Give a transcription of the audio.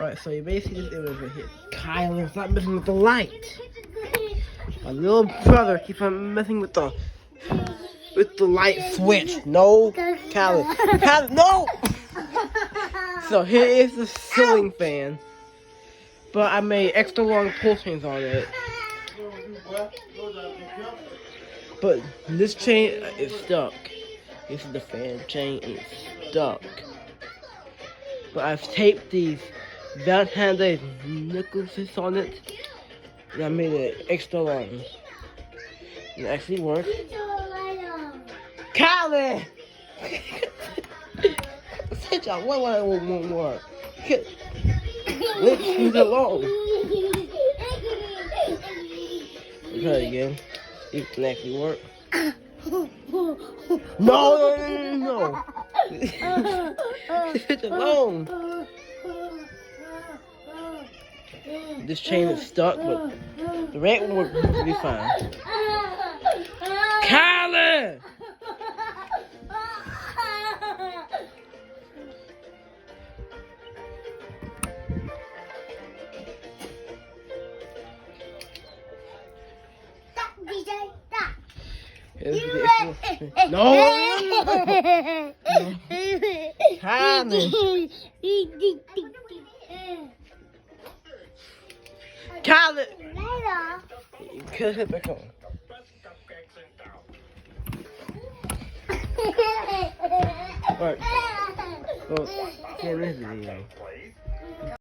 Alright, so you basically just image right here. Kyler, stop messing with the light. My little brother keeps on messing with the light switch. No, Kyler. Kyler, no! So here is the ceiling fan. But I made extra long pull chains on it. But this chain is stuck. This is the fan chain and it's stuck. But I've taped these Valentine's necklaces on it. And I made it extra long. It actually works. Kylie! Sit down. One more. Let's leave it alone. Try it again. It can actually work. No. Sit alone. This chain is stuck, but the red one will be fine. Kylie! No! Kylie! Kylie! Cut it back on. Alright. Well, see you in this video.